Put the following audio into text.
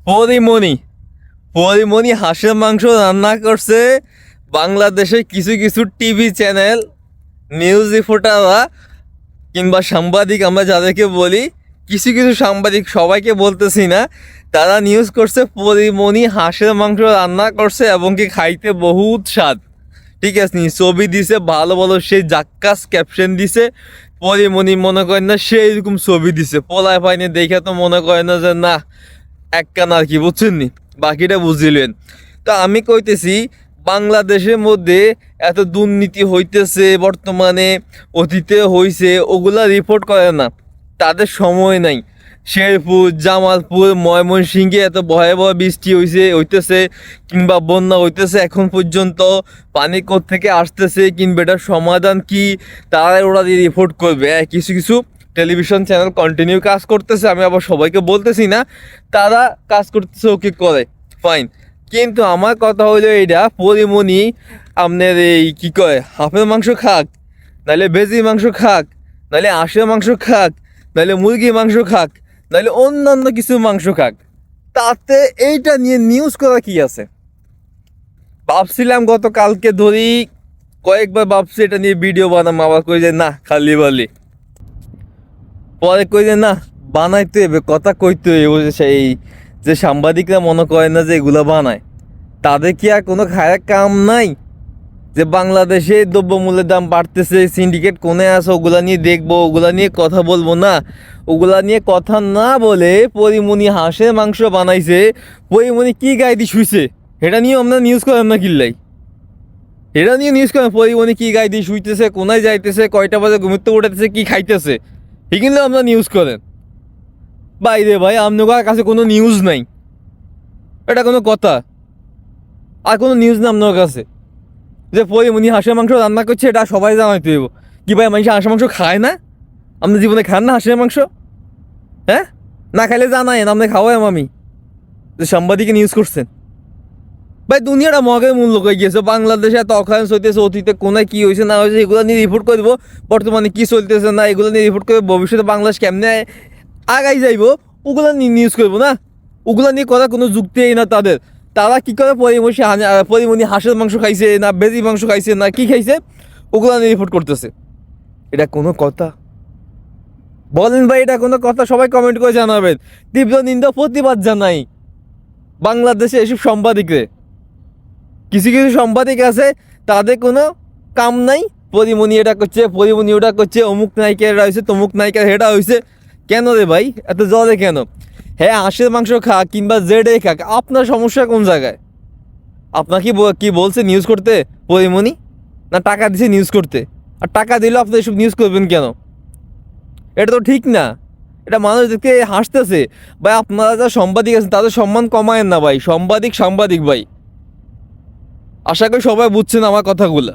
পরিমণি পরিমণি হাঁসের মাংস রান্না করছে। বাংলাদেশের কিছু কিছু টিভি চ্যানেল, নিউজ রিপোর্টাররা কিংবা সাংবাদিক, আমরা যাদেরকে বলি, কিছু কিছু সাংবাদিক, সবাইকে বলতেছি না, তারা নিউজ করছে পরিমণি হাঁসের মাংস রান্না করছে এবং কি খাইতে বহুত স্বাদ। ঠিক আছে, ছবি দিছে ভালো ভালো, সেই জাক্কাস ক্যাপশন দিছে। পরিমণি মনে করেন না সেই রকম ছবি দিছে, পোলায় পাইনি দেখে তো মনে করে না যে না এক কান আর কি, বুঝছেন নি, বাকিটা বুঝিলেন। তো আমি কইতেছি বাংলাদেশের মধ্যে এত দুর্নীতি হইতেছে বর্তমানে, অতীতে হইছে, ওগুলা রিপোর্ট করে না, তাদের সময় নাই। শেরপুর, জামালপুর, ময়মনসিংহে এত ভয়াবহ বৃষ্টি হইতেছে কিংবা বন্যা হইতেছে, এখন পর্যন্ত পানি থেকে আসতেছে কিংবা এটার সমাধান কি, তারা ওরা দিয়ে রিপোর্ট করবে। কিছু কিছু টেলিভিশন চ্যানেল কন্টিনিউ কাজ করতেছে, আমি আবার সবাইকে বলতেছি না, তারা কাজ করতেছে, ওকে করে ফাইন। কিন্তু আমার কথা হইলো এইটা, পরিমণি আপনার এই কী কয়, হাঁসের মাংস খাক, নাহলে ভেজি মাংস খাক, নাহলে হাঁসের মাংস খাক, নাহলে মুরগির মাংস খাক, নাহলে অন্যান্য কিছু মাংস খাক, তাতে এইটা নিয়ে নিউজ করা কি আছে? ভাবছিলাম গতকালকে ধরি কয়েকবার ভাবছি এটা নিয়ে ভিডিও বানাম, আবার কই যে না খালি বলি, পরে কই যে না বানাইতে হবে, কথা কইতে হবে। সেই যে সাংবাদিকরা মনে করে না যে এগুলো বানায়, তাদের কি আর কোনো খায়ের কাম নাই? যে বাংলাদেশে দ্রব্যমূল্যের দাম বাড়তেছে, সিন্ডিকেট কোনে আছে, ওগুলা নিয়ে দেখবো, ওগুলা নিয়ে কথা বলবো না? ওগুলা নিয়ে কথা না বলে পরিমণি হাঁসের মাংস বানাইছে, পরিমণি কি গায়ে দিয়ে শুইছে এটা নিয়ে আমরা নিউজ করেন না কিল্লাই? এটা নিয়ে নিউজ করেন, পরিমণি কি গায়ে দিয়ে শুইতেছে, কোনায় যাইতেছে, কয়টা বাজে ঘুমিতে উঠেছে, কি খাইতেছে, এগুলো আমরা নিউজ করেন। বাইরে ভাই, আপনার কাছে কোনো নিউজ নাই, এটা কোনো কথা? আর কোনো নিউজ না আপনার কাছে যে পরিমণি হাঁসের মাংস রান্না করছে, এটা সবাই জানাইতে হইব? কি ভাই, মানুষ হাঁসের মাংস খায় না? আপনি জীবনে খান না হাঁসের মাংস? হ্যাঁ, না খাইলে জানায়েন, আপনি খাওয়াই আমি যে সাংবাদিকে নিউজ করছেন। ভাই দুনিয়াটা মগের মূল্য হয়ে গিয়েছে, বাংলাদেশে এত অক্ষায়ন চলতেছে, অতীতে কোনায় কী হয়েছে না হয়েছে এগুলো নিয়ে রিপোর্ট করে দেবো, বর্তমানে কী চলতেছে না এগুলো নিয়ে রিপোর্ট করে ভবিষ্যতে বাংলাদেশ কেমনে আগাই যাইব ওগুলো নিয়ে নিউজ করবো না? ওগুলো নিয়ে করার কোনো যুক্তিই না তাদের। তারা কী করে পরিমণি হাঁসের মাংস খাইছে না বেজি মাংস খাইছে না কি খাইছে, ওগুলো নিয়ে রিপোর্ট করতেছে। এটা কোনো কথা? বলেন ভাই, এটা কোনো কথা? সবাই কমেন্ট করে জানাবেন। তীব্র নিন্দা প্রতিবাদ জানাই বাংলাদেশে এসব সাংবাদিকরে। কিছু কিছু সাংবাদিক আছে, তাদের কোনো কাম নাই, পরিমণি এটা করছে, পরিমণি ওটা করছে, অমুক নায়িকা এটা হয়েছে, তমুক নায়িকা হেটা হয়েছে। কেন রে ভাই এত জলে কেন? হ্যাঁ, হাঁসের মাংস খাক কিংবা জেডে খাক, আপনার সমস্যা কোন জায়গায়? আপনাকে কি বলছে নিউজ করতে পরিমণি? না টাকা দিছে নিউজ করতে? আর টাকা দিলেও আপনি এসব নিউজ করবেন কেন? এটা তো ঠিক না। এটা মানুষদেরকে হাসতেছে ভাই। আপনারা যা সাংবাদিক আছেন তাদের সম্মান কমায়েন না ভাই, সাংবাদিক ভাই। আশা করি সবাই বুঝছেন আমার কথাগুলো।